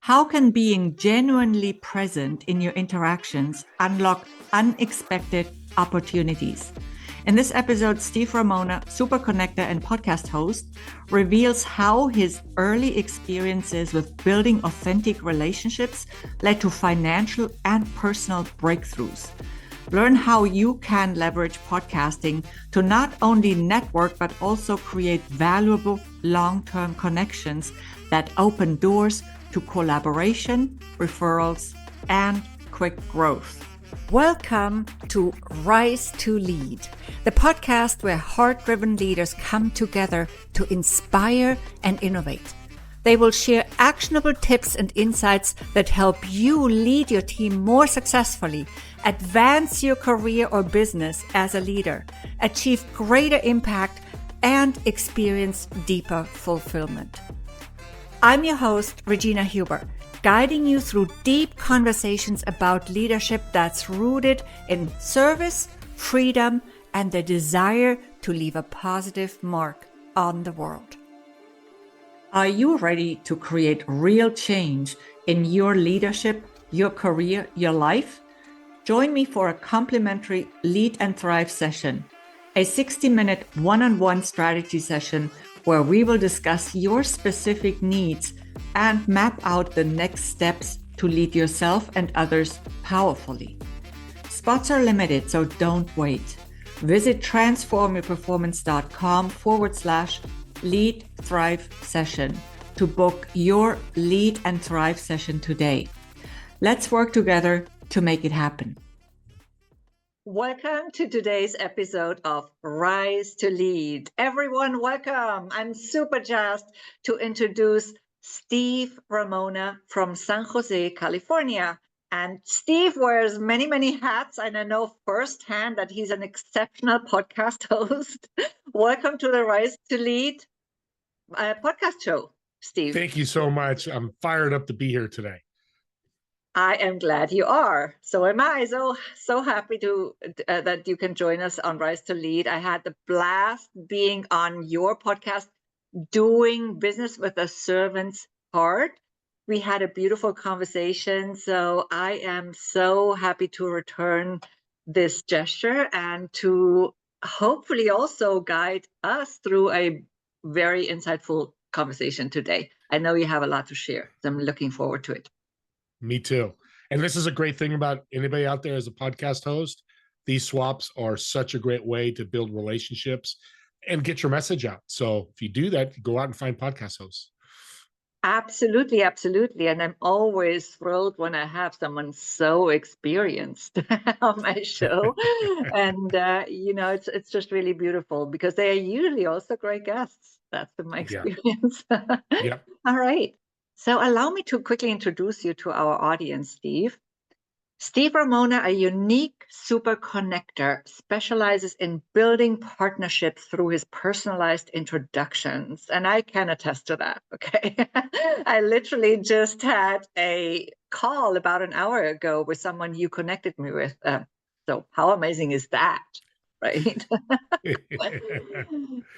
How can being genuinely present in your interactions unlock unexpected opportunities? In this episode, Steve Ramona, super connector and podcast host, reveals how his early experiences with building authentic relationships led to financial and personal breakthroughs. Learn how you can leverage podcasting to not only network, but also create valuable long-term connections that open doors to collaboration, referrals, and quick growth. Welcome to Rise to Lead, the podcast where heart-driven leaders come together to inspire and innovate. They will share actionable tips and insights that help you lead your team more successfully, advance your career or business as a leader, achieve greater impact, and experience deeper fulfillment. I'm your host, Regina Huber, guiding you through deep conversations about leadership that's rooted in service, freedom, and the desire to leave a positive mark on the world. Are you ready to create real change in your leadership, your career, your life? Join me for a complimentary Lead and Thrive session, a 60-minute one-on-one strategy session where we will discuss your specific needs and map out the next steps to lead yourself and others powerfully. Spots are limited, so don't wait. Visit transformativperformance.com/Lead Thrive session to book your Lead and Thrive session today. Let's work together to make it happen. Welcome to today's episode of Rise to Lead. Everyone, welcome. I'm super jazzed to introduce Steve Ramona from San Jose, California. And Steve wears many, many hats, and I know firsthand that he's an exceptional podcast host. Welcome to the Rise to Lead podcast show, Steve. Thank you so much. I'm fired up to be here today. I am glad you are. So am I. So happy to that you can join us on Rise to Lead. I had the blast being on your podcast, Doing Business with a Servant's Heart. We had a beautiful conversation. So I am so happy to return this gesture and to hopefully also guide us through a very insightful conversation today. I know you have a lot to share. So I'm looking forward to it. Me too. And this is a great thing about anybody out there as a podcast host. These swaps are such a great way to build relationships and get your message out. So if you do that, go out and find podcast hosts. Absolutely, absolutely. And I'm always thrilled when I have someone so experienced on my show. And, it's just really beautiful because they are usually also great guests. That's been my experience. Yeah. All right. So allow me to quickly introduce you to our audience, Steve. Steve Ramona, a unique super connector, specializes in building partnerships through his personalized introductions. And I can attest to that, okay? I literally just had a call about an hour ago with someone you connected me with. So how amazing is that, right?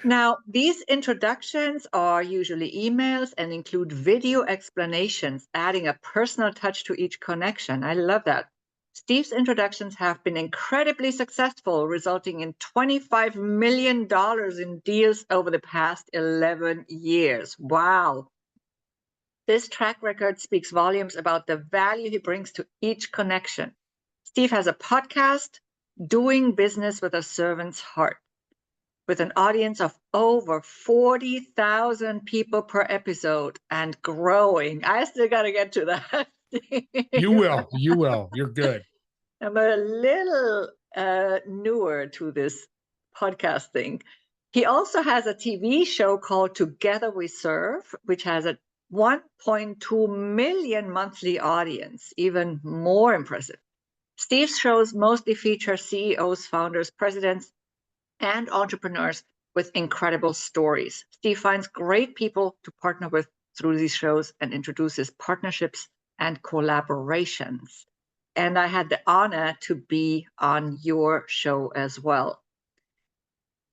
Now, these introductions are usually emails and include video explanations, adding a personal touch to each connection. I love that. Steve's introductions have been incredibly successful, resulting in $25 million in deals over the past 11 years. Wow. This track record speaks volumes about the value he brings to each connection. Steve has a podcast, Doing Business with a Servant's Heart, with an audience of over 40,000 people per episode and growing. I still got to get to that. You will. You're good. I'm a little newer to this podcast thing. He also has a TV show called Together We Serve, which has a 1.2 million monthly audience, even more impressive. Steve's shows mostly feature CEOs, founders, presidents, and entrepreneurs with incredible stories. Steve finds great people to partner with through these shows and introduces partnerships and collaborations. And I had the honor to be on your show as well.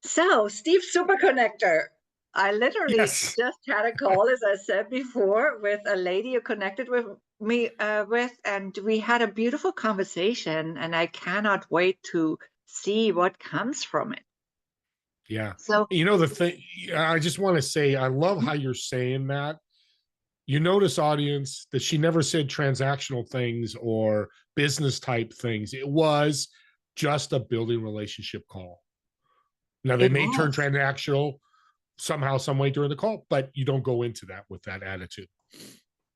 So, Steve Super Connector, I literally Yes. just had a call, as I said before, with a lady who connected with me and we had a beautiful conversation, and I cannot wait to see what comes from it. Yeah. So, You know, the thing, I just want to say, I love how you're saying that. You notice, audience, that she never said transactional things or business type things. It was just a building relationship call. Now, they it may turn was. transactional somehow, some way during the call, but you don't go into that with that attitude.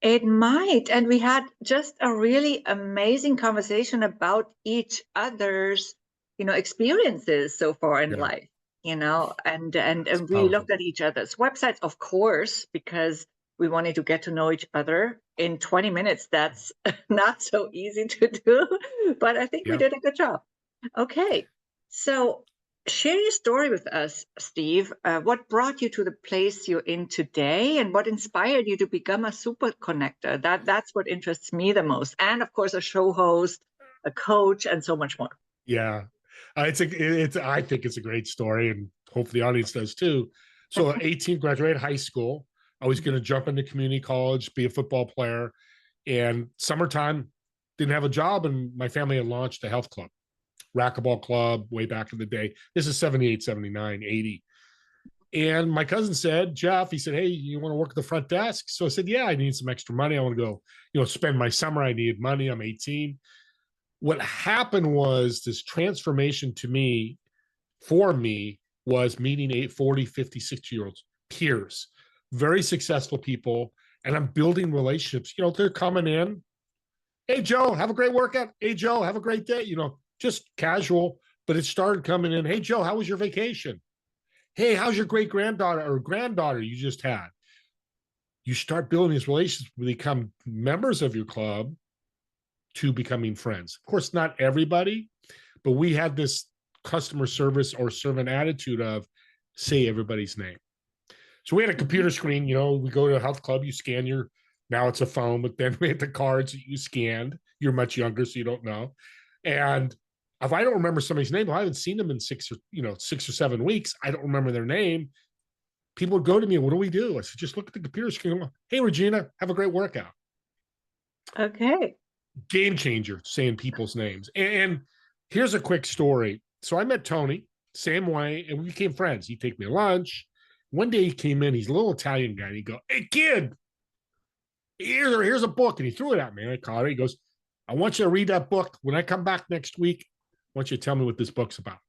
It might. And we had just a really amazing conversation about each other's, experiences so far in Yeah, life, and it's we powerful. looked at each other's websites, of course, because we wanted to get to know each other in 20 minutes. That's not so easy to do, but I think we Yeah. did a good job. Okay. So share your story with us, Steve. What brought you to the place you're in today, and what inspired you to become a super connector? That's what interests me the most. And of course, a show host, a coach, and so much more. Yeah. I think it's a great story, and hope the audience does too. So at 18, graduated high school. I was going to jump into community college, be a football player, and summertime, didn't have a job, and my family had launched a health club, racquetball club, way back in the day. This is 78, 79, 80. And my cousin said, Jeff, he said, hey, you want to work at the front desk? So I said, yeah, I need some extra money. I want to go, spend my summer. I needed money. I'm 18. What happened was this transformation to me, for me, was meeting 40, 50, 60-year-olds, peers, very successful people. And I'm building relationships. They're coming in. Hey, Joe, have a great workout. Hey, Joe, have a great day. Just casual, but it started coming in. Hey, Joe, how was your vacation? Hey, how's your great granddaughter or granddaughter you just had? You start building these relationships, become members of your club, to becoming friends. Of course, not everybody, but we had this customer service or servant attitude of say everybody's name. So we had a computer screen, we go to a health club, you scan now it's a phone, but then we had the cards that you scanned. You're much younger, so you don't know. And if I don't remember somebody's name, well, I haven't seen them in 6 or 7 weeks. I don't remember their name. People would go to me, what do we do? I said, just look at the computer screen. Hey, Regina, have a great workout. Okay. Game changer, saying people's names. And here's a quick story. So I met Tony, same way, and we became friends. He'd take me to lunch. One day he came in, he's a little Italian guy, and he'd go, hey, kid, here's a book. And he threw it at me, and I caught it. He goes, I want you to read that book. When I come back next week, I want you to tell me what this book's about.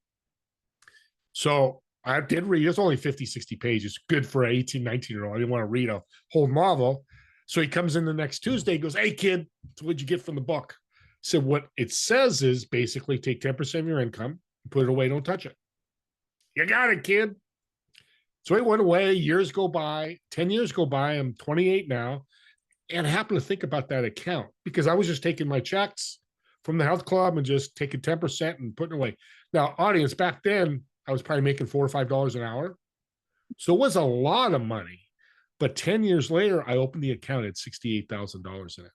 So I did read. It's only 50, 60 pages. Good for an 18, 19-year-old. I didn't want to read a whole novel. So he comes in the next Tuesday. He goes, hey, kid, what'd you get from the book? So what it says is basically take 10% of your income, put it away, don't touch it. You got it, kid. So he went away. Years go by. 10 years go by. I'm 28 now. And I happen to think about that account because I was just taking my checks from the health club and just taking 10% and putting it away. Now, audience, back then, I was probably making $4 or $5 an hour. So it was a lot of money. But 10 years later, I opened the account at $68,000 in it.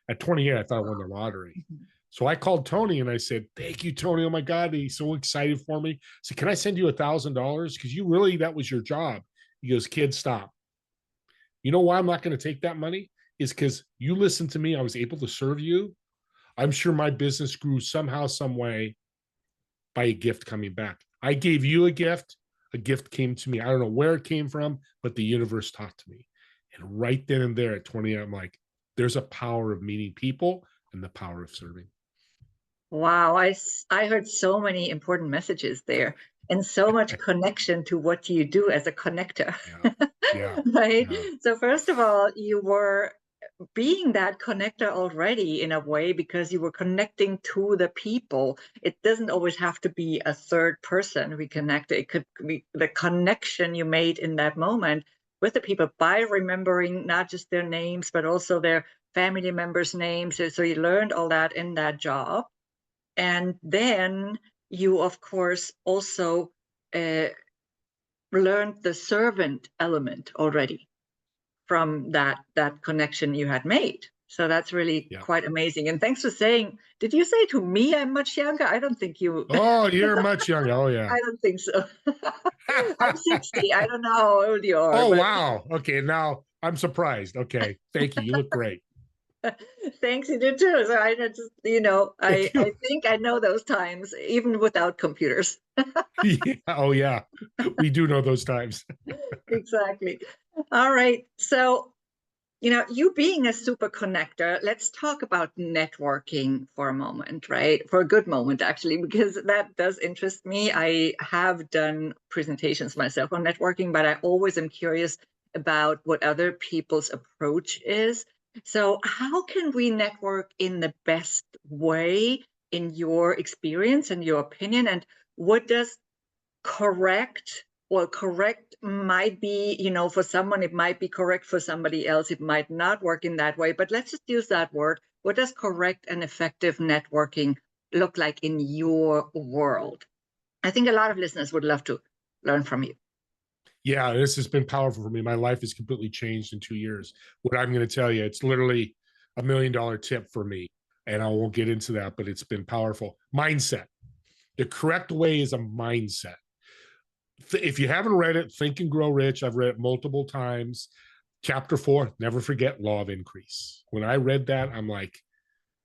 At 28, I thought I won the lottery. So I called Tony and I said, thank you, Tony. Oh my God, he's so excited for me. I said, can I send you $1,000? Because that was your job. He goes, kid, stop. You know why I'm not going to take that money? Is because you listened to me. I was able to serve you. I'm sure my business grew somehow, some way by a gift coming back. I gave you a gift came to me. I don't know where it came from, but the universe taught to me. And right then and there at 20, I'm like, there's a power of meeting people and the power of serving. Wow, I heard so many important messages there and so much connection to what you do as a connector. Yeah. Right? Yeah. So first of all, you were being that connector already in a way because you were connecting to the people. It doesn't always have to be a third person we connect. It could be the connection you made in that moment with the people by remembering not just their names, but also their family members' names. So you learned all that in that job. And then you, of course, also learned the servant element already from that connection you had made. So that's really Yeah. quite amazing. And thanks for saying, did you say to me I'm much younger? I don't think you, Oh, you're much younger. Oh, yeah. I don't think so. I'm 60. I don't know how old you are, Oh, but wow. Okay. Now I'm surprised. Okay. Thank you. You look great. thanks, you did too. So I just, Thank I you. think I know those times, even without computers. Yeah. Oh, yeah. We do know those times. Exactly. All right. So, you being a super connector, let's talk about networking for a moment, right? For a good moment, actually, because that does interest me. I have done presentations myself on networking, but I always am curious about what other people's approach is. So, how can we network in the best way in your experience and your opinion? And what does correct, well, correct might be, for someone it might be correct, for somebody else it might not work in that way, but let's just use that word. What does correct and effective networking look like in your world? I think a lot of listeners would love to learn from you. Yeah. This has been powerful for me. My life has completely changed in 2 years. What I'm going to tell you, it's literally $1 million tip for me. And I won't get into that, but it's been powerful. Mindset. The correct way is a mindset. If you haven't read it, Think and Grow Rich, I've read it multiple times. Chapter 4, never forget law of increase. When I read that, I'm like,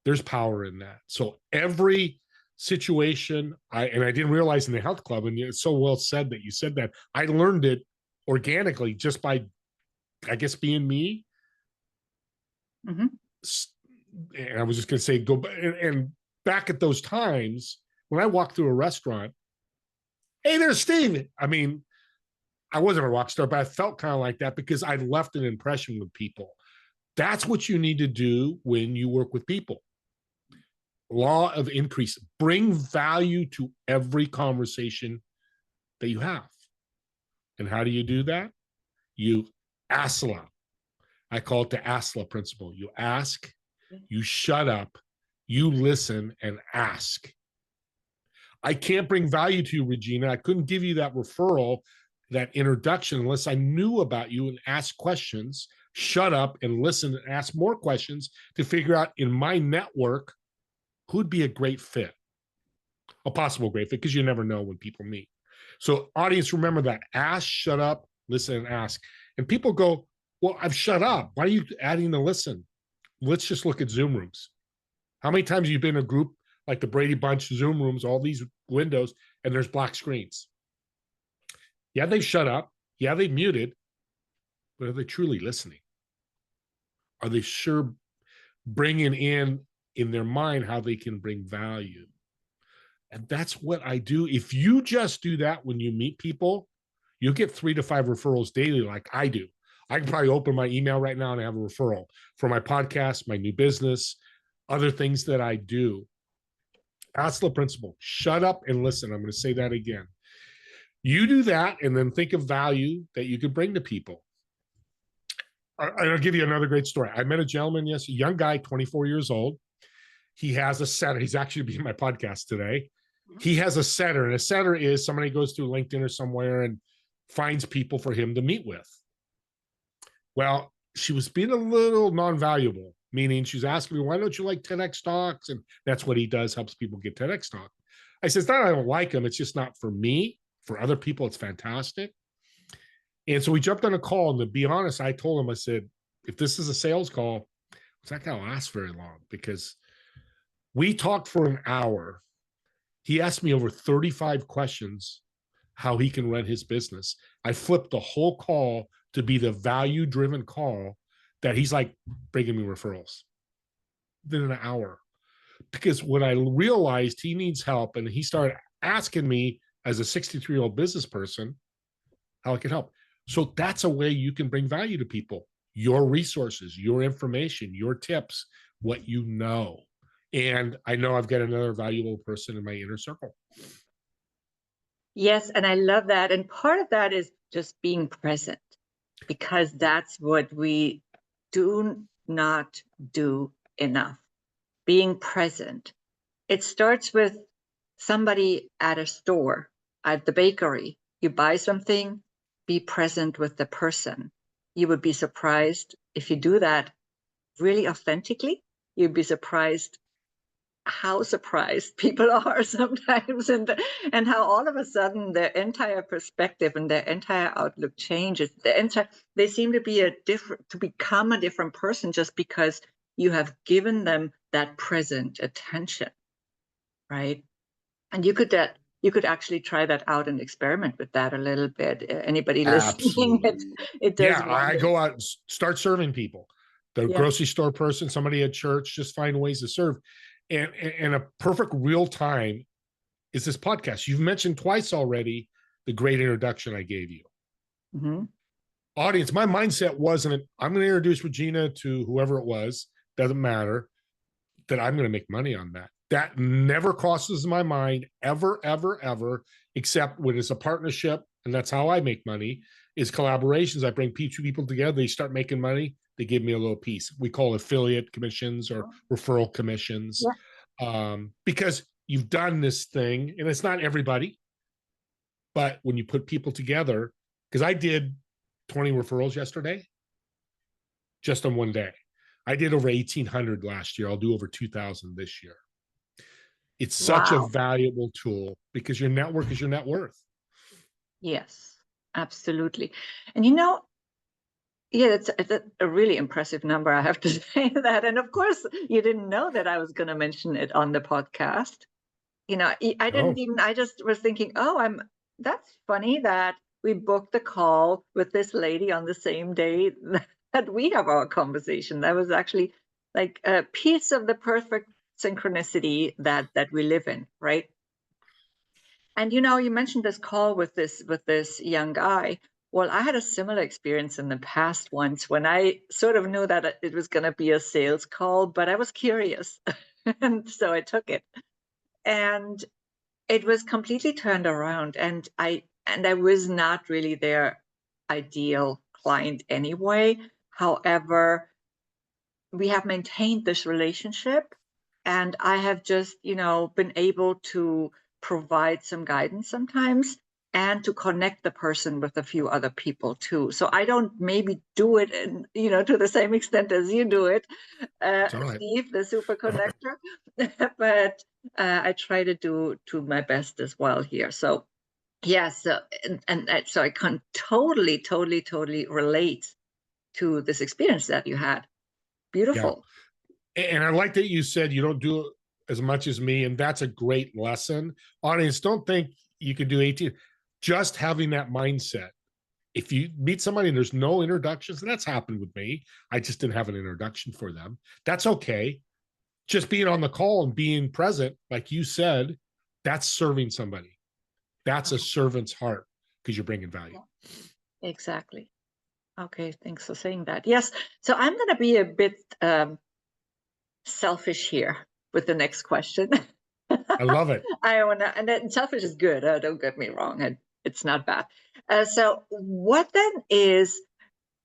there's power in that. So every situation, I didn't realize in the health club, and it's so well said that you said that. I learned it organically just by, I guess, being me. Mm-hmm. And I was just going to say, and back at those times when I walked through a restaurant, hey, there's Steve. I mean, I wasn't a rock star, but I felt kind of like that because I left an impression with people. That's what you need to do when you work with people. Law of increase. Bring value to every conversation that you have. And how do you do that? You ASLA. I call it the ASLA principle. You ask, you shut up, you listen, and ask. I can't bring value to you, Regina. I couldn't give you that referral, that introduction, unless I knew about you and asked questions, shut up and listen and ask more questions to figure out in my network who'd be a great fit, a possible great fit, because you never know when people meet. So, audience, remember that. Ask, shut up, listen, and ask. And people go, well, I've shut up. Why are you adding the listen? Let's just look at Zoom rooms. How many times have you been in a group like the Brady Bunch Zoom rooms, all these windows, and there's black screens? Yeah, they've shut up. Yeah, they've muted, but are they truly listening? Are they sure bringing in their mind how they can bring value? And that's what I do. If you just do that when you meet people, you'll get 3 to 5 referrals daily, like I do. I can probably open my email right now and have a referral for my podcast, my new business, other things that I do. That's the principle. Shut up and listen. I'm going to say that again. You do that and then think of value that you could bring to people. I'll give you another great story. I met a gentleman, a young guy, 24 years old. He has a setter. He's actually being my podcast today. He has a setter, and a setter is somebody goes through LinkedIn or somewhere and finds people for him to meet with. Well, she was being a little non-valuable, meaning she's asking me, why don't you like 10X talks? And that's what he does, helps people get 10X talk. I said, it's not I don't like him. It's just not for me. For other people, it's fantastic. And so we jumped on a call. And to be honest, I told him, I said, if this is a sales call, it's not going to last very long, because we talked for an hour. He asked me over 35 questions how he can run his business. I flipped the whole call to be the value-driven call that he's like, bringing me referrals within an hour. Because when I realized he needs help, and he started asking me as a 63-year-old business person how I can help. So that's a way you can bring value to people. Your resources, your information, your tips, what you know. And I know I've got another valuable person in my inner circle. Yes, and I love that. And part of that is just being present, because that's what we do not do enough. Being present. It starts with somebody at a store, at the bakery. You buy something, be present with the person. You would be surprised if you do that really authentically, you'd be surprised how surprised people are sometimes, and how all of a sudden their entire perspective and their entire outlook changes. They seem to be to become a different person just because you have given them that present attention, right? And you could actually try that out and experiment with that a little bit. Anybody listening, Absolutely. it does Yeah, I wonders. go out and start serving people. The Yeah. grocery store person, somebody at church, just find ways to serve. And a perfect real time is this podcast. You've mentioned twice already the great introduction I gave you. Mm-hmm. Audience, my mindset wasn't, I'm going to introduce Regina to whoever it was, doesn't matter, that I'm going to make money on that. That never crosses my mind ever, ever, ever, except when it's a partnership. And that's how I make money, is collaborations. I bring two people together, they start making money, they give me a little piece. We call affiliate commissions or referral commissions. Because you've done this thing, and it's not everybody, but when you put people together, because I did 20 referrals yesterday, just on one day. I did over 1,800 last year. I'll do over 2,000 this year. It's such a Wow. valuable tool because your network is your net worth. Yes, absolutely. And yeah, it's a really impressive number, I have to say that. And of course, you didn't know that I was going to mention it on the podcast. I didn't No, even, I just was thinking, that's funny that we booked the call with this lady on the same day that we have our conversation. That was actually like a piece of the perfect synchronicity that we live in, right? And you mentioned this call with this young guy. Well, I had a similar experience in the past once when I sort of knew that it was going to be a sales call, but I was curious. And so I took it. And it was completely turned around, and I was not really their ideal client anyway. However, we have maintained this relationship, and I have just been able to provide some guidance sometimes, and to connect the person with a few other people too. So I don't maybe do it to the same extent as you do it, right. Steve, the super connector, but I try to do to my best as well here. So yes, so I can totally relate to this experience that you had. Yeah. Beautiful. And I like that you said you don't do as much as me. And that's a great lesson. Audience, don't think you could do 18. Just having that mindset. If you meet somebody and there's no introductions, and that's happened with me, I just didn't have an introduction for them. That's okay. Just being on the call and being present, like you said, that's serving somebody. That's a servant's heart because you're bringing value. Exactly. Okay, thanks for saying that. Yes, so I'm going to be a bit selfish here with the next question. I love it. I want to, and then selfish is good. Don't get me wrong, it's not bad. So, what then is?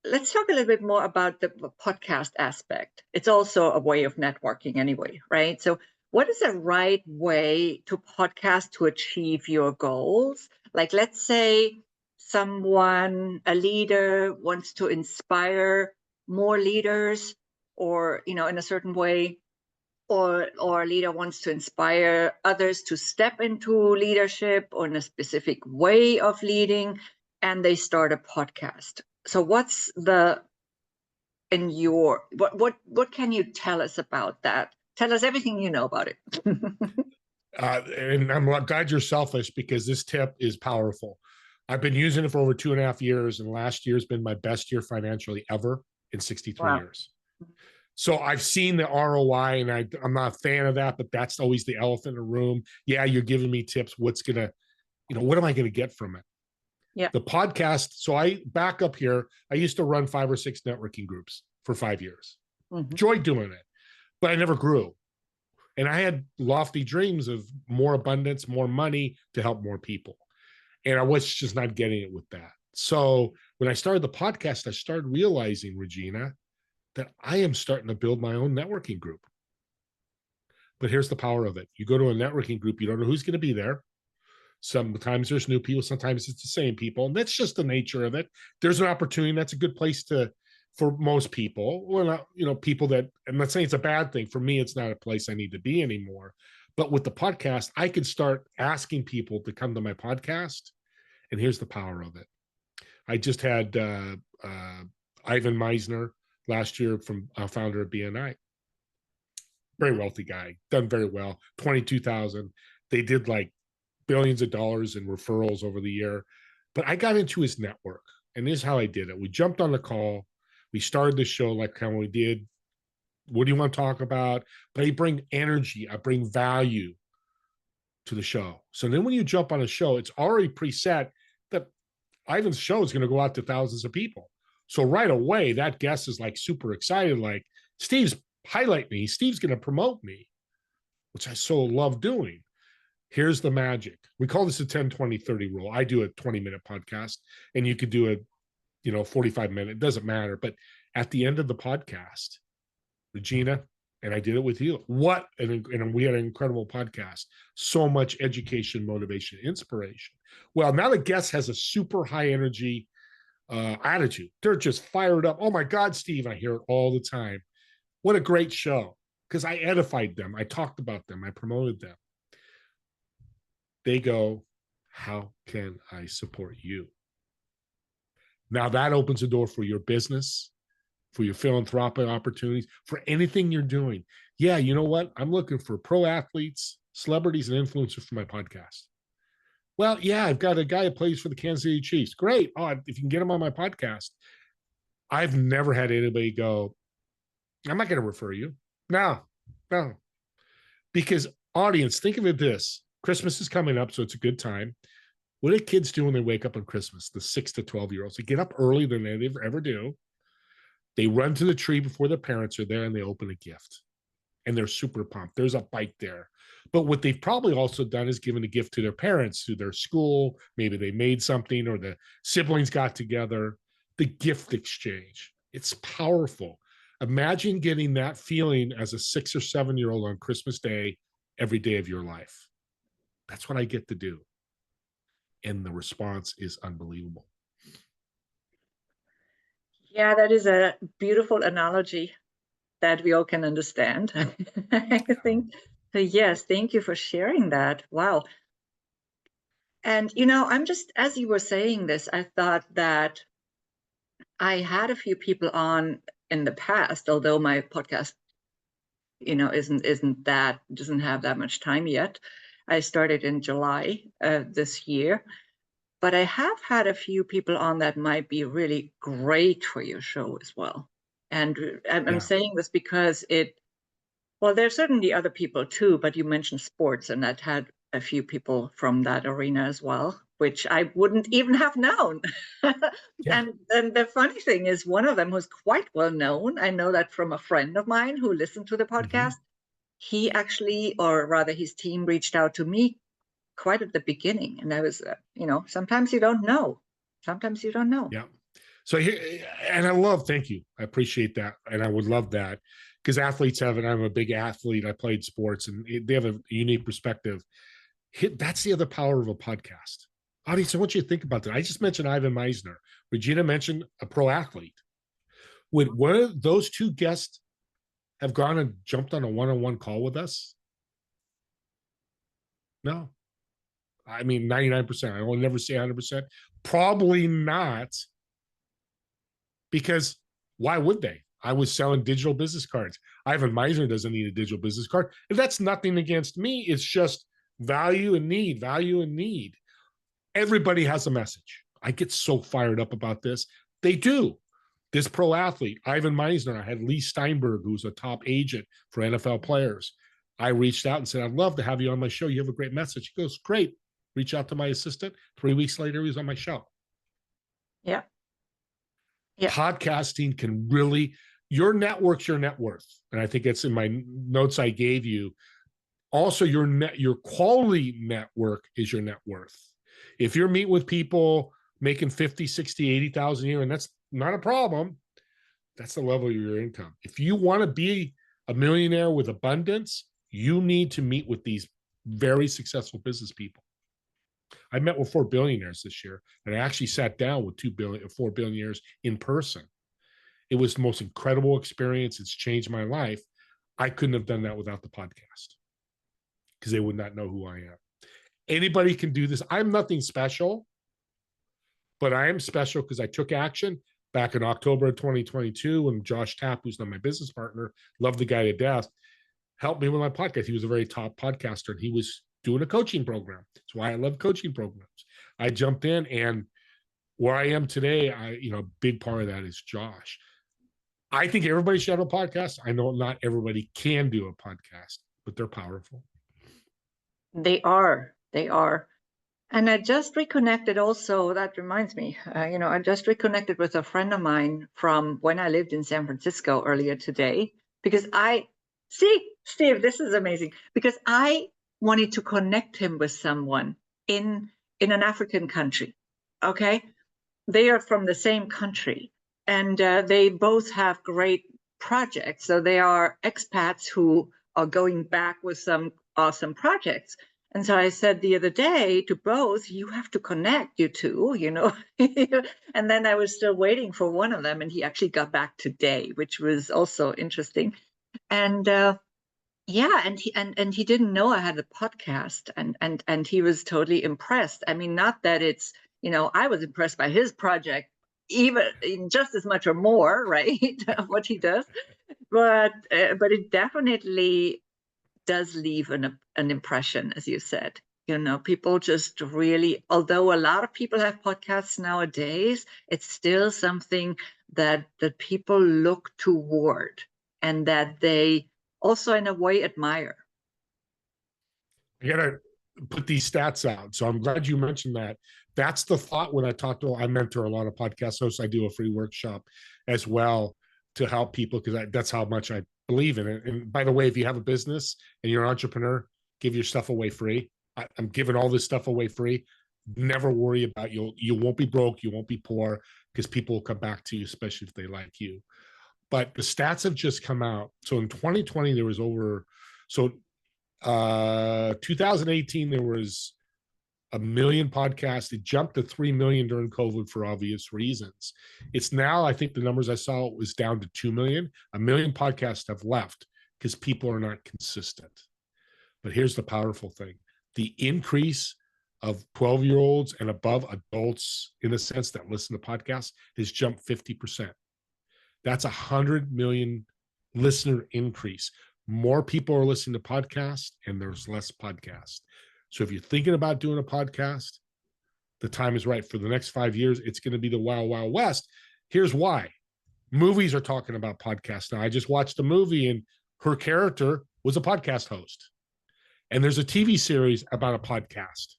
Let's talk a little bit more about the podcast aspect. It's also a way of networking, anyway, right? So, what is the right way to podcast to achieve your goals? Like, let's say a leader, wants to inspire more leaders, or in a certain way, or a leader wants to inspire others to step into leadership or in a specific way of leading, and they start a podcast. So what's what can you tell us about that? Tell us everything you know about it. And I'm glad you're selfish because this tip is powerful. I've been using it for over 2.5 years, and last year's been my best year financially ever in 63 Wow. years. So I've seen the ROI, and I'm not a fan of that, but that's always the elephant in the room. Yeah, you're giving me tips. What am I going to get from it? Yeah. The podcast. So I back up here. I used to run 5 or 6 networking groups for 5 years. Enjoyed doing it, but I never grew. And I had lofty dreams of more abundance, more money to help more people. And I was just not getting it with that. So when I started the podcast, I started realizing, Regina, that I am starting to build my own networking group. But here's the power of it. You go to a networking group, you don't know who's going to be there. Sometimes there's new people, sometimes it's the same people. And that's just the nature of it. There's an opportunity. That's a good place to for most people, well, not, people that, I'm not saying it's a bad thing. For me, it's not a place I need to be anymore. But with the podcast, I could start asking people to come to my podcast. And here's the power of it. I just had Ivan Meisner last year, from founder of BNI. Very wealthy guy, done very well, 22,000. They did like billions of dollars in referrals over the year. But I got into his network, and this is how I did it. We jumped on the call. We started the show like how we did. What do you want to talk about? But I bring energy. I bring value to the show. So then when you jump on a show, it's already preset that Ivan's show is going to go out to thousands of people. So right away, that guest is like super excited. Like, Steve's highlight me. Steve's going to promote me, which I so love doing. Here's the magic. We call this a 10-20-30 rule. I do a 20-minute podcast, and you could do a 45-minute. It doesn't matter. But at the end of the podcast, Regina, and I did it with you. And we had an incredible podcast. So much education, motivation, inspiration. Well, now the guest has a super high energy attitude. They're just fired up. Oh my God, Steve, I hear it all the time. What a great show. Because I edified them. I talked about them. I promoted them. They go, how can I support you? Now that opens the door for your business, for your philanthropic opportunities, for anything you're doing. Yeah, you know what? I'm looking for pro athletes, celebrities, and influencers for my podcast. Well, yeah, I've got a guy who plays for the Kansas City Chiefs. Great. Oh, if you can get him on my podcast. I've never had anybody go, I'm not going to refer you. No. Because audience, think of it this. Christmas is coming up, so it's a good time. What do kids do when they wake up on Christmas? The 6 to 12-year-olds. They get up earlier than they ever do. They run to the tree before their parents are there, and they open a gift. And they're super pumped. There's a bike there. But what they've probably also done is given a gift to their parents, through their school. Maybe they made something, or the siblings got together. The gift exchange. It's powerful. Imagine getting that feeling as a 6 or 7-year-old on Christmas Day, every day of your life. That's what I get to do. And the response is unbelievable. Yeah, that is a beautiful analogy that we all can understand. I think. So yes, thank you for sharing that. Wow. And, I'm just, as you were saying this, I thought that I had a few people on in the past, although my podcast, doesn't have that much time yet. I started in July this year, but I have had a few people on that might be really great for your show as well. And I'm saying this because there's certainly other people too, but you mentioned sports, and that had a few people from that arena as well, which I wouldn't even have known. Yeah. And the funny thing is, one of them was quite well known. I know that from a friend of mine who listened to the podcast. He actually, or rather his team, reached out to me quite at the beginning. And I was, sometimes you don't know. Yeah. So here, and thank you. I appreciate that. And I would love that, because athletes have, and I'm a big athlete. I played sports, and they have a unique perspective. That's the other power of a podcast. Audience, I want you to think about that. I just mentioned Ivan Meisner. Regina mentioned a pro athlete. Would one of those two guests have gone and jumped on a one-on-one call with us? No. I mean, 99%. I will never say 100%. Probably not. Because why would they? I was selling digital business cards. Ivan Meisner doesn't need a digital business card. And that's nothing against me. It's just value and need. Everybody has a message. I get so fired up about this. They do. This pro athlete, Ivan Meisner, I had Lee Steinberg, who's a top agent for NFL players. I reached out and said, I'd love to have you on my show. You have a great message. He goes, great. Reach out to my assistant. 3 weeks later, he was on my show. Yeah. Podcasting can really, your network's your net worth. And I think it's in my notes I gave you. Also, your quality network is your net worth. If you're meeting with people making 50, 60, 80,000 a year, and that's not a problem, that's the level of your income. If you want to be a millionaire with abundance, you need to meet with these very successful business people. I met with 4 billionaires this year, and I actually sat down with 4 billionaires in person. It was the most incredible experience. It's changed my life. I couldn't have done that without the podcast because they would not know who I am. Anybody can do this. I'm nothing special, but I am special because I took action back in October of 2022 when Josh Tapp, who's not my business partner, loved the guy to death, helped me with my podcast. He was a very top podcaster and he was doing a coaching program. That's why I love coaching programs. I jumped in, and where I am today, a big part of that is Josh. I think everybody should have a podcast. I know not everybody can do a podcast, but they're powerful. They are. And I just reconnected also, that reminds me, I just reconnected with a friend of mine from when I lived in San Francisco earlier today, because Steve, this is amazing, because I wanted to connect him with someone in an African country. Okay. They are from the same country, and they both have great projects. So they are expats who are going back with some awesome projects. And so I said the other day to both, you have to connect, you two, and then I was still waiting for one of them, and he actually got back today, which was also interesting. And and he didn't know I had a podcast, and he was totally impressed. I mean, not that it's, I was impressed by his project, even just as much or more, right, of what he does, but it definitely does leave an impression, as you said. People just really, although a lot of people have podcasts nowadays, it's still something that people look toward and that they also in a way admire. I gotta put these stats out. So I'm glad you mentioned that. That's the thought when I mentor a lot of podcast hosts. I do a free workshop as well to help people because that's how much I believe in it. And by the way, if you have a business and you're an entrepreneur, give your stuff away free. I'm giving all this stuff away free. Never worry about you won't be broke, you won't be poor, because people will come back to you, especially if they like you. But the stats have just come out. So in 2020, there was 2018, there was 1 million podcasts. It jumped to 3 million during COVID for obvious reasons. It's now, I think the numbers I saw was down to 2 million. 1 million podcasts have left because people are not consistent. But here's the powerful thing. The increase of 12-year-olds and above adults, in a sense, that listen to podcasts has jumped 50%. That's 100 million listener increase. More people are listening to podcasts and there's less podcasts. So if you're thinking about doing a podcast, the time is right. For the next 5 years, it's going to be the Wild Wild West. Here's why. Movies are talking about podcasts now. I just watched a movie and her character was a podcast host. And there's a TV series about a podcast.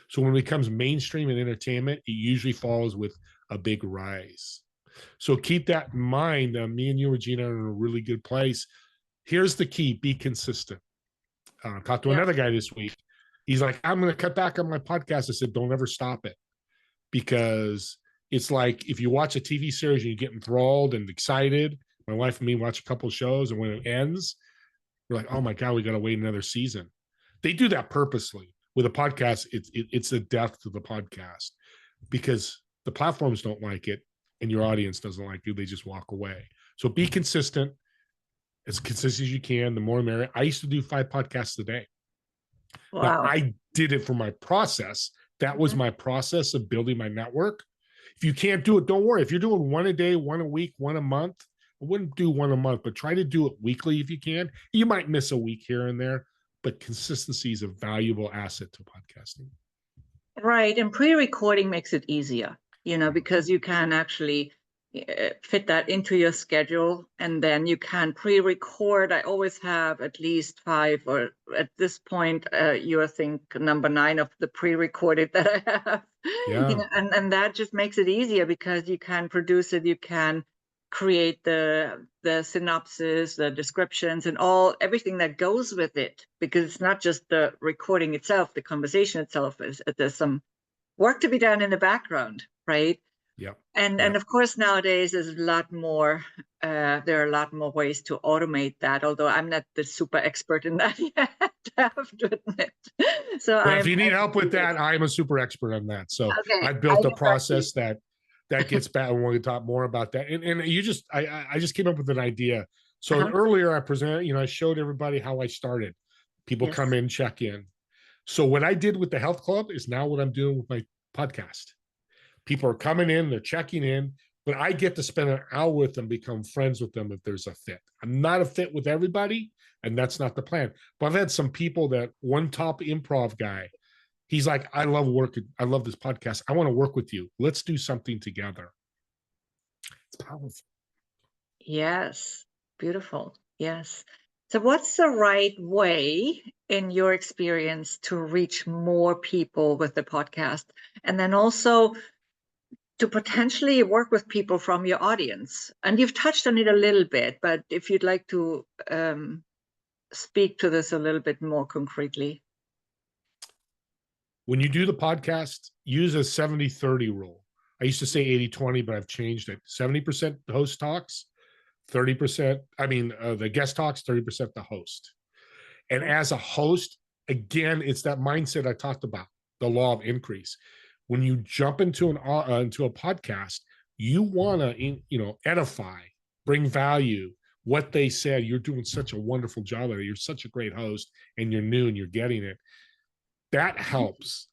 So when it becomes mainstream and entertainment, it usually follows with a big rise. So keep that in mind. Me and you, Regina, are in a really good place. Here's the key. Be consistent. Talked to another guy this week. He's like, I'm going to cut back on my podcast. I said, don't ever stop it. Because it's like if you watch a TV series and you get enthralled and excited. My wife and me watch a couple of shows, and when it ends, we're like, oh my God, we got to wait another season. They do that purposely. With a podcast, it's the death to the podcast because the platforms don't like it and your audience doesn't like you. They just walk away. So be consistent as you can. The more the merrier. I used to do 5 podcasts a day. Wow. Now, I did it for my process. That was my process of building my network. If you can't do it, don't worry. If you're doing 1 a day, 1 a week, 1 a month, I wouldn't do 1 a month, but try to do it weekly if you can. You might miss a week here and there, but consistency is a valuable asset to podcasting. Right. And pre-recording makes it easier, because you can actually fit that into your schedule, and then you can pre-record. I always have at least 5, or at this point, you're, I think, number 9 of the pre-recorded that I have. Yeah. And that just makes it easier because you can produce it, you can create the synopsis, the descriptions, and everything that goes with it, because it's not just the recording itself, the conversation itself. There's some work to be done in the background, right? Yeah. And of course nowadays there's a lot more. There are a lot more ways to automate that. Although I'm not the super expert in that yet, I have to admit. So if you need help with that, I'm a super expert on that. So okay, I built a process that that gets back. I want to talk more about that. And you just, I just came up with an idea. So Uh-huh. earlier I presented, I showed everybody how I started. People Yes. come in, check in. So what I did with the health club is now what I'm doing with my podcast. People are coming in, they're checking in, but I get to spend an hour with them, become friends with them if there's a fit. I'm not a fit with everybody, and that's not the plan. But I've had some people that one top improv guy, he's like, I love working. I love this podcast. I want to work with you. Let's do something together. It's powerful. Yes. Beautiful. Yes. So what's the right way, in your experience, to reach more people with the podcast? And then also to potentially work with people from your audience. And you've touched on it a little bit, but if you'd like to speak to this a little bit more concretely. When you do the podcast, use a 70-30 rule. I used to say 80-20, but I've changed it. 70% host talks, 30%, the guest talks, 30% the host. And as a host, again, it's that mindset I talked about, the law of increase. When you jump into a podcast, you want to, edify, bring value. What they said, you're doing such a wonderful job there. You're such a great host, and you're new and you're getting it. That helps.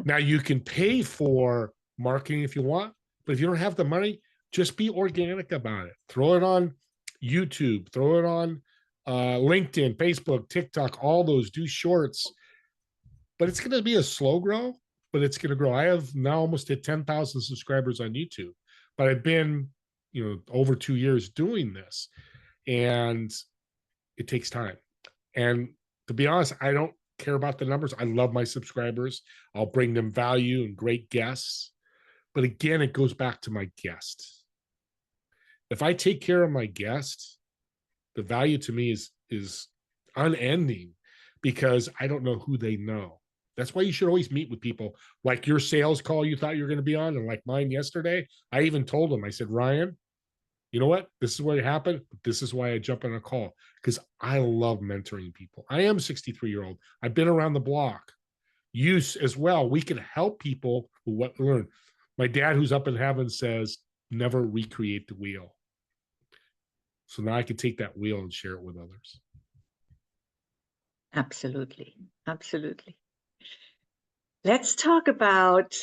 Now you can pay for marketing if you want, but if you don't have the money, just be organic about it. Throw it on YouTube, throw it on LinkedIn, Facebook, TikTok, all those, do shorts. But it's going to be a slow grow, but it's going to grow. I have now almost hit 10,000 subscribers on YouTube, but I've been, over 2 years doing this, and it takes time. And to be honest, I don't care about the numbers. I love my subscribers. I'll bring them value and great guests. But again, it goes back to my guest. If I take care of my guest, the value to me is unending, because I don't know who they know. That's why you should always meet with people. Like your sales call you thought you were going to be on, and like mine yesterday, I even told them, I said, Ryan, you know what? This is what happened. This is why I jump on a call, because I love mentoring people. I am a 63-year-old. I've been around the block. You as well. We can help people who learn. My dad, who's up in heaven, says, never recreate the wheel. So now I can take that wheel and share it with others. Absolutely. Absolutely. Let's talk about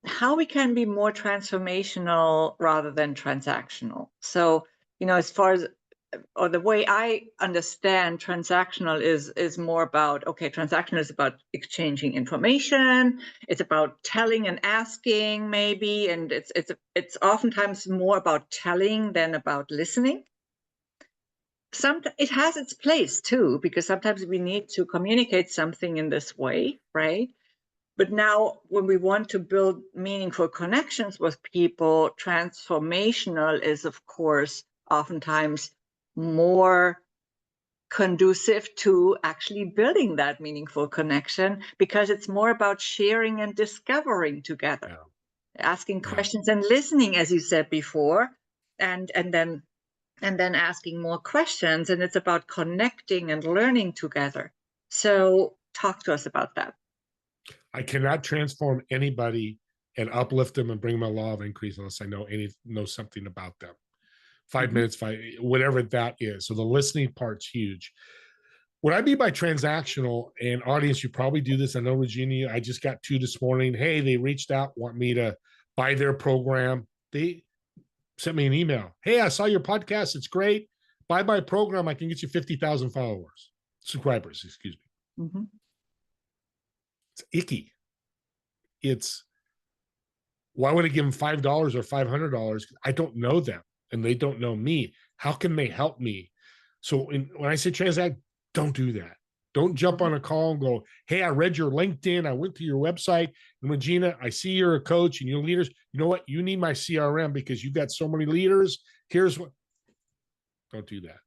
how we can be more transformational rather than transactional. So, as far as, or the way I understand transactional is more about, okay, transactional is about exchanging information. It's about telling and asking maybe, and it's oftentimes more about telling than about listening. It has its place too, because sometimes we need to communicate something in this way, right? But now when we want to build meaningful connections with people, transformational is, of course, oftentimes more conducive to actually building that meaningful connection, because it's more about sharing and discovering together, asking questions and listening, as you said before, and then asking more questions. And it's about connecting and learning together. So talk to us about that. I cannot transform anybody and uplift them and bring them a law of increase unless I know something about them. 5 minutes, whatever that is. So the listening part's huge. What I mean by transactional, and audience, you probably do this. I know, Regina, I just got 2 this morning. Hey, they reached out, want me to buy their program. They sent me an email. Hey, I saw your podcast. It's great. Buy my program. I can get you 50,000 subscribers, excuse me. It's icky. It's, why would I give them $5 or $500? I don't know them and they don't know me. How can they help me? So when I say transact, don't do that. Don't jump on a call and go, hey, I read your LinkedIn. I went to your website. And Regina, I see you're a coach and you're leaders. You know what? You need my CRM because you got so many leaders. Here's what. Don't do that.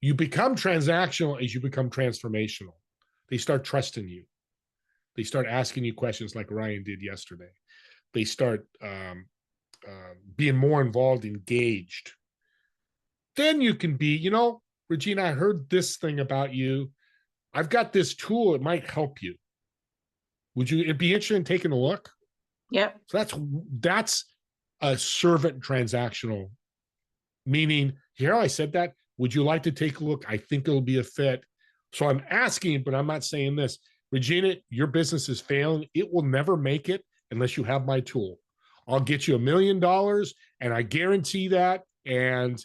You become transactional as you become transformational. They start trusting you. They start asking you questions like Ryan did yesterday. They start being more involved, engaged. Then you can be, Regina, I heard this thing about you. I've got this tool. It might help you. Would you, it'd be interested in taking a look? Yep. So that's a servant transactional, meaning, here I said that. Would you like to take a look? I think it'll be a fit. So I'm asking, but I'm not saying this. Regina, your business is failing. It will never make it unless you have my tool. I'll get you $1 million, and I guarantee that. And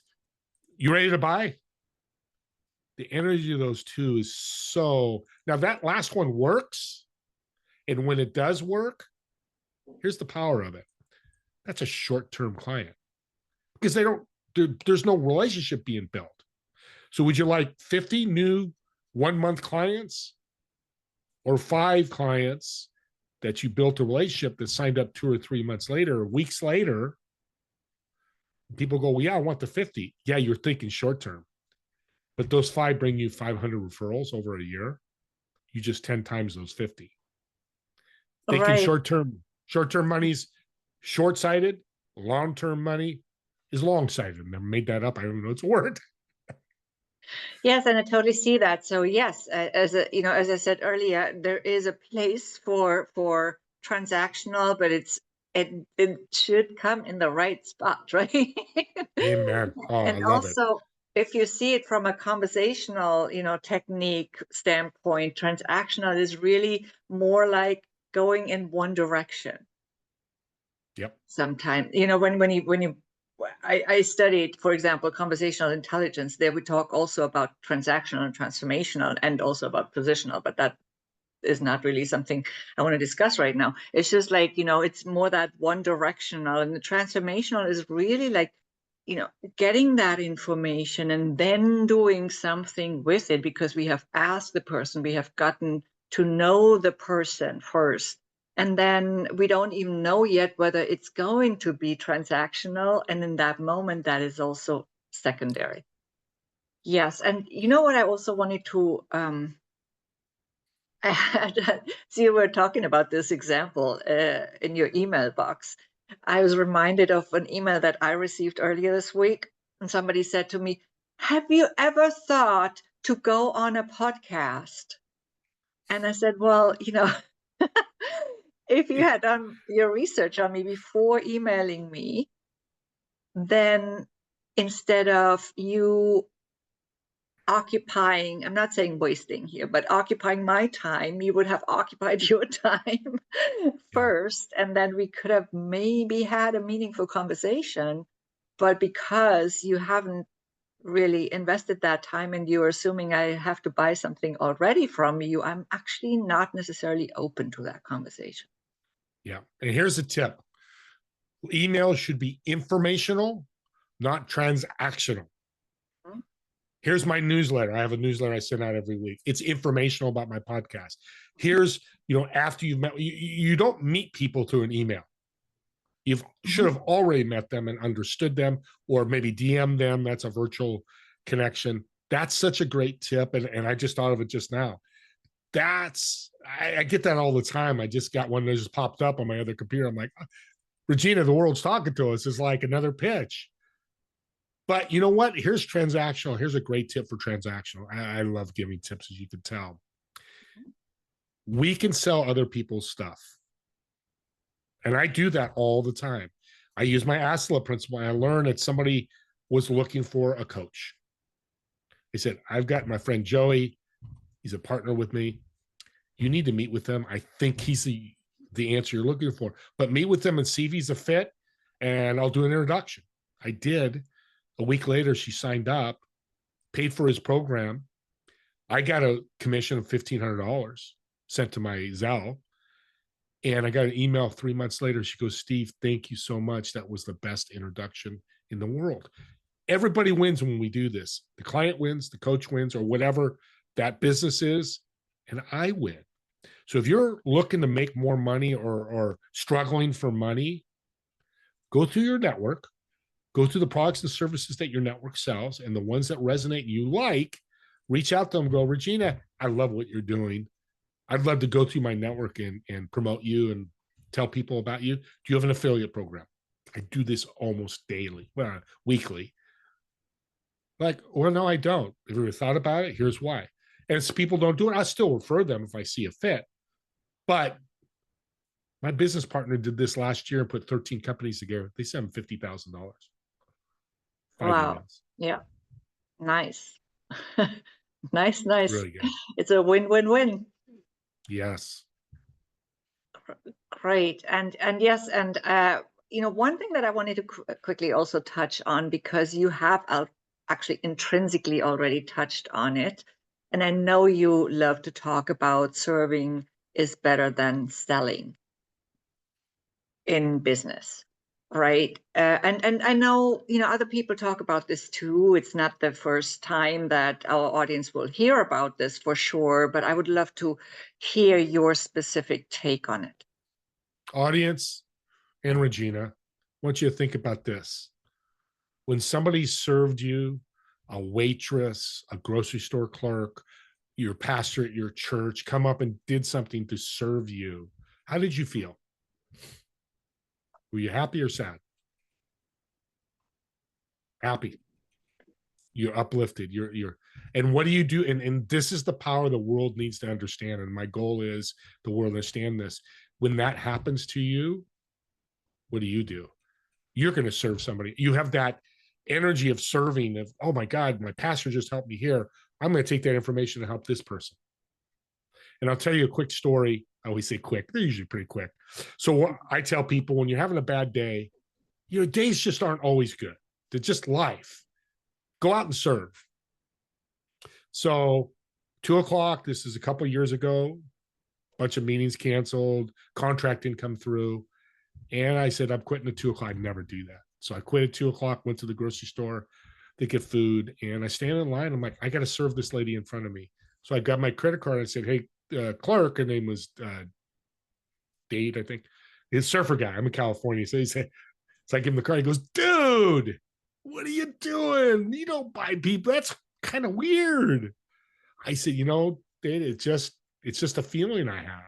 you ready to buy? The energy of those two is so. Now that last one works, and when it does work, here's the power of it. That's a short-term client because there's no relationship being built. So would you like 50 new 1-month clients or 5 clients that you built a relationship that signed up 2 or 3 months later, or weeks later? People go, well, yeah, I want the 50. Yeah, you're thinking short term, but those 5 bring you 500 referrals over a year. You just 10 times those 50. Thinking Right. short-term money's short-sighted. Long-term money is long-sighted. I made that up. I don't know it's a word. Yes, and I totally see that. So yes, as as I said earlier, there is a place for transactional, but it should come in the right spot, right? Amen. Oh, I And love it. also, if you see it from a conversational, technique standpoint, transactional is really more like going in one direction. Yep. Sometimes, when you I studied, for example, conversational intelligence. There we talk also about transactional and transformational, and also about positional, but that is not really something I want to discuss right now. It's just like, it's more that one directional, and the transformational is really like, getting that information and then doing something with it, because we have asked the person, we have gotten to know the person first. And then we don't even know yet whether it's going to be transactional. And in that moment, that is also secondary. Yes. And you know what I also wanted to see, you were talking about this example in your email box. I was reminded of an email that I received earlier this week. And somebody said to me, have you ever thought to go on a podcast? And I said, well, if you had done your research on me before emailing me, then instead of you occupying, I'm not saying wasting here, but occupying my time, you would have occupied your time first, and then we could have maybe had a meaningful conversation. But because you haven't really invested that time and you're assuming I have to buy something already from you, I'm actually not necessarily open to that conversation. Yeah. And here's a tip. Email should be informational, not transactional. Mhm. Here's my newsletter. I have a newsletter I send out every week. It's informational about my podcast. Here's, after you've met, you don't meet people through an email. You should have already met them and understood them, or maybe DM them. That's a virtual connection. That's such a great tip. And I just thought of it just now. I get that all the time. I just got one that just popped up on my other computer. I'm like, Regina, the world's talking to us. Is like another pitch. But you know what? Here's transactional. Here's a great tip for transactional. I love giving tips, as you can tell. We can sell other people's stuff. And I do that all the time. I use my ASLA principle. And I learned that somebody was looking for a coach. They said, I've got my friend Joey. He's a partner with me. You need to meet with him. I think he's the answer you're looking for. But meet with him and see if he's a fit, and I'll do an introduction. I did. A week later, she signed up, paid for his program. I got a commission of $1,500 sent to my Zelle. And I got an email 3 months later. She goes, Steve, thank you so much. That was the best introduction in the world. Everybody wins when we do this. The client wins, the coach wins, or whatever that business is, and I win. So if you're looking to make more money or struggling for money, go through your network, go through the products and services that your network sells, and the ones that resonate and you like, reach out to them, go, Regina, I love what you're doing. I'd love to go through my network and promote you and tell people about you. Do you have an affiliate program? I do this almost daily, well, weekly. Like, well, no, I don't. Have you ever thought about it? Here's why. And if people don't do it, I still refer them if I see a fit. But My business partner did this last year and put 13 companies together. They sent him $50,000. 5 Wow. emails. Yeah. Nice. Nice. Really good. It's a win-win-win. Yes. Great. And yes, and one thing that I wanted to quickly also touch on, because you have actually intrinsically already touched on it, and I know you love to talk about serving is better than selling in business, right? And I know other people talk about this too. It's not the first time that our audience will hear about this for sure, but I would love to hear your specific take on it. Audience and Regina, I want you to think about this. When somebody served you, a waitress, a grocery store clerk, your pastor at your church, come up and did something to serve you, how did you feel? Were you happy or sad? Happy. You're uplifted. And what do you do? And this is the power the world needs to understand. And my goal is the world understand this. When that happens to you, what do? You're going to serve somebody. You have that energy of serving, of, oh my God, my pastor just helped me here. I'm going to take that information and help this person. And I'll tell you a quick story. I always say quick. They're usually pretty quick. So I tell people, when you're having a bad day, your days just aren't always good. They're just life. Go out and serve. So 2:00, this is a couple of years ago, bunch of meetings canceled, contract didn't come through. And I said, I'm quitting at 2:00. I'd never do that. So I quit at 2:00, went to the grocery store to get food. And I stand in line. I'm like, I got to serve this lady in front of me. So I got my credit card. I said, hey, clerk, her name was Dade, I think. He's a surfer guy. I'm in California. So he said, so I give him the card. He goes, dude, what are you doing? You don't buy people. That's kind of weird. I said, Dade, it's just a feeling I have.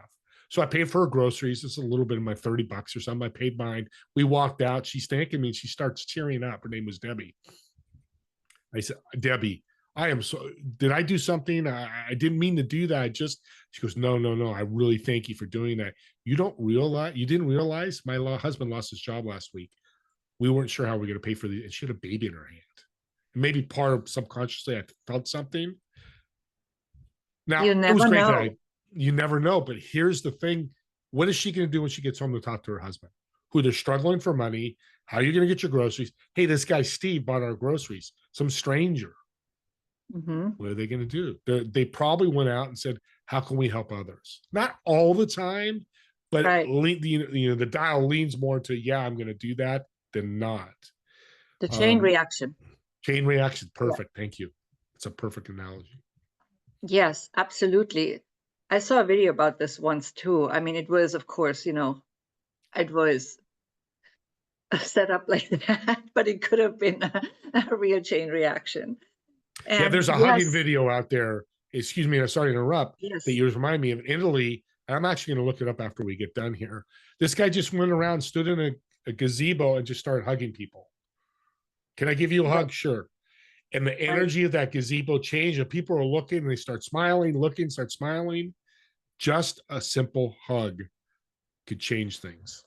So I paid for her groceries. It's a little bit of my $30 or something. I paid mine. We walked out. She's thanking me and she starts cheering up. Her name was Debbie. I said, Debbie, did I do something? I didn't mean to do that. She goes, no. I really thank you for doing that. You didn't realize my husband lost his job last week. We weren't sure how we were going to pay for the, and she had a baby in her hand. And maybe part of subconsciously I felt something. Now, it was great that you never know, but here's the thing. What is she going to do when she gets home to talk to her husband, who they're struggling for money? How are you going to get your groceries? Hey, this guy, Steve, bought our groceries. Some stranger. Mm-hmm. What are they going to do? They probably went out and said, how can we help others? Not all the time, but right. The dial leans more to, yeah, I'm going to do that than not. The chain reaction. Chain reaction. Perfect. Yeah. Thank you. It's a perfect analogy. Yes, absolutely. I saw a video about this once too. I mean, it was, of course, it was set up like that, but it could have been a real chain reaction. And yeah, there's a hugging video out there. Excuse me, I'm sorry to interrupt. Yes. That you remind me of Italy. I'm actually going to look it up after we get done here. This guy just went around, stood in a gazebo, and just started hugging people. Can I give you a hug? Sure. And the energy of that gazebo changed, and people are looking, and they start smiling, start smiling. Just a simple hug could change things.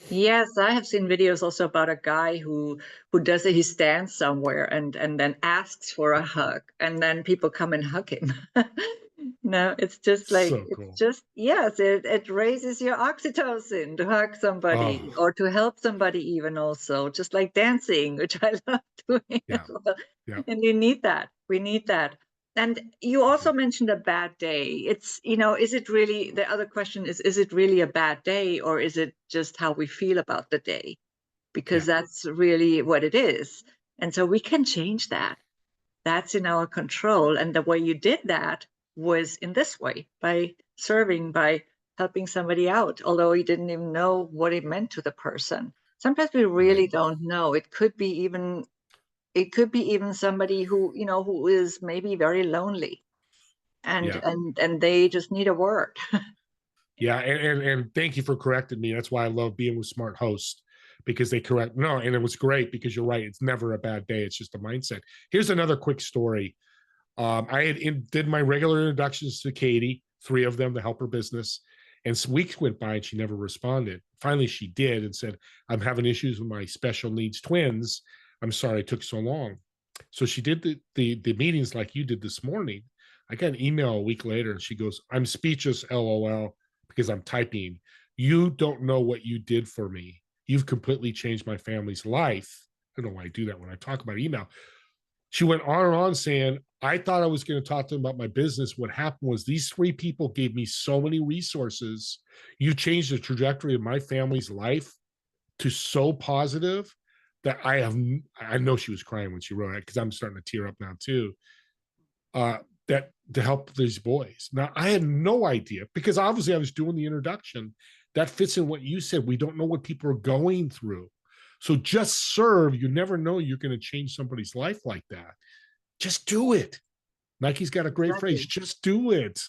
Yes, I have seen videos also about a guy who does it. He stands somewhere and then asks for a hug, and then people come and hug him. No, it's just like, so cool. It's just, yes, it raises your oxytocin to hug somebody or to help somebody, even also, just like dancing, which I love doing. Yeah. As well. Yeah. And you need that. We need that. And you also mentioned a bad day. It's, is it really, the other question is it really a bad day, or is it just how we feel about the day? Because that's really what it is. And so we can change that. That's in our control. And the way you did that was in this way, by serving, by helping somebody out, although you didn't even know what it meant to the person. Sometimes we really don't know. It could be even somebody who, who is maybe very lonely and they just need a word. Yeah. And thank you for correcting me. That's why I love being with smart hosts, because they correct. No, and it was great, because you're right. It's never a bad day. It's just a mindset. Here's another quick story. I did my regular introductions to Katie, 3 of them, to help her business. And weeks went by and she never responded. Finally, she did and said, I'm having issues with my special needs twins. I'm sorry it took so long. So she did the meetings like you did this morning. I got an email a week later and she goes, I'm speechless, LOL, because I'm typing. You don't know what you did for me. You've completely changed my family's life. I don't know why I do that when I talk about email. She went on and on saying, I thought I was going to talk to them about my business. What happened was these 3 people gave me so many resources. You changed the trajectory of my family's life to so positive that I know she was crying when she wrote it because I'm starting to tear up now too. That to help these boys. Now, I had no idea because obviously I was doing the introduction. That fits in what you said. We don't know what people are going through. So just serve. You never know you're going to change somebody's life like that. Just do it. Nike's got a great phrase. Just do it.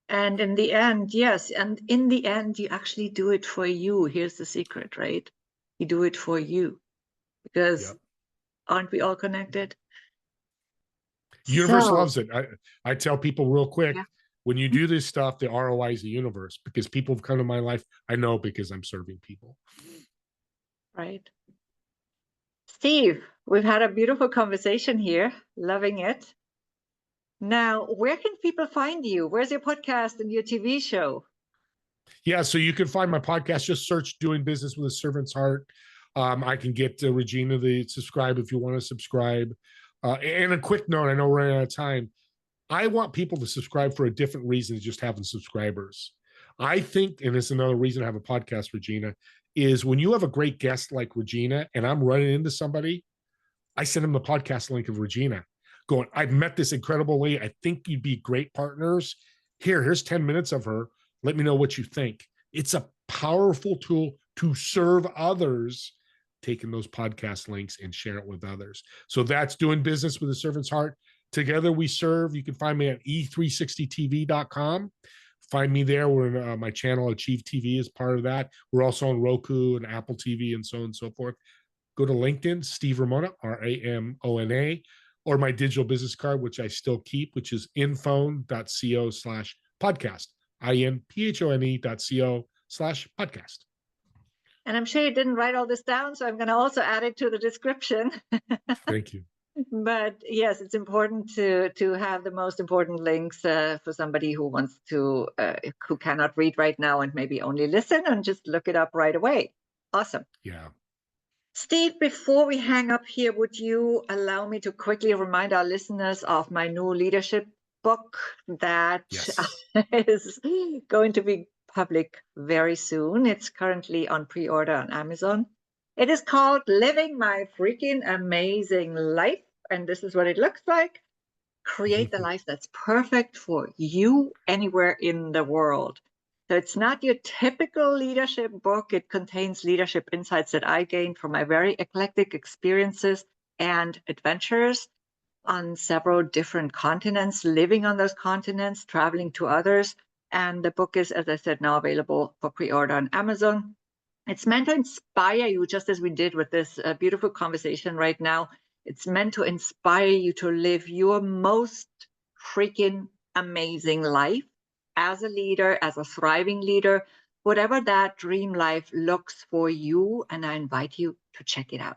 And in the end, yes. And in the end, you actually do it for you. Here's the secret, right? You do it for you because aren't we all connected? Universe loves it. I tell people real quick, when you do this stuff, the ROI is the universe because people have come to my life. I know because I'm serving people. Right. Steve, we've had a beautiful conversation here. Loving it. Now, where can people find you? Where's your podcast and your TV show? Yeah, so you can find my podcast. Just search Doing Business with a Servant's Heart. I can get Regina to subscribe if you want to subscribe. And a quick note, I know we're running out of time. I want people to subscribe for a different reason than just having subscribers. I think, and it's another reason to have a podcast, Regina, is when you have a great guest like Regina and I'm running into somebody, I send them the podcast link of Regina going, I've met this incredible lady. I think you'd be great partners. Here's 10 minutes of her. Let me know what you think. It's a powerful tool to serve others, taking those podcast links and share it with others. So that's Doing Business with a Servant's Heart. Together we serve. You can find me at e360tv.com. Find me there. We're in my channel, Achieve TV, is part of that. We're also on Roku and Apple TV and so on and so forth. Go to LinkedIn, Steve Ramona, Ramona, or my digital business card, which I still keep, which is infone.co/podcast, inphone.co/podcast. And I'm sure you didn't write all this down, so I'm going to also add it to the description. Thank you. But yes, it's important to have the most important links for somebody who wants to, who cannot read right now and maybe only listen and just look it up right away. Awesome. Yeah. Steve, before we hang up here, would you allow me to quickly remind our listeners of my new leadership book that is going to be public very soon? It's currently on pre-order on Amazon. It is called Living My Freaking Amazing Life. And this is what it looks like. Create the life that's perfect for you anywhere in the world. So it's not your typical leadership book. It contains leadership insights that I gained from my very eclectic experiences and adventures on several different continents, living on those continents, traveling to others. And the book is, as I said, now available for pre-order on Amazon. It's meant to inspire you, just as we did with this beautiful conversation right now. It's meant to inspire you to live your most freaking amazing life as a leader, as a thriving leader, whatever that dream life looks for you. And I invite you to check it out.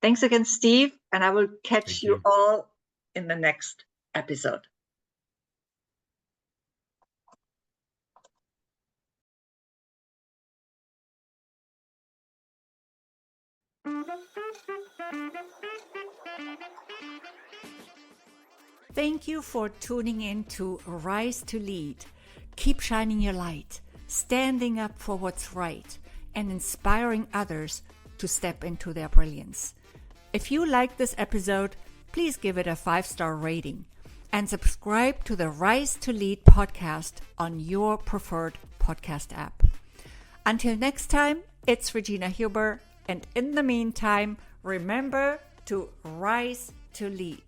Thanks again, Steve. And I will catch you all in the next episode. Thank you for tuning in to Rise to Lead. Keep shining your light, standing up for what's right, and inspiring others to step into their brilliance. If you like this episode, please give it a 5-star rating and subscribe to the Rise to Lead podcast on your preferred podcast app. Until next time, it's Regina Huber, and in the meantime, remember to rise to lead.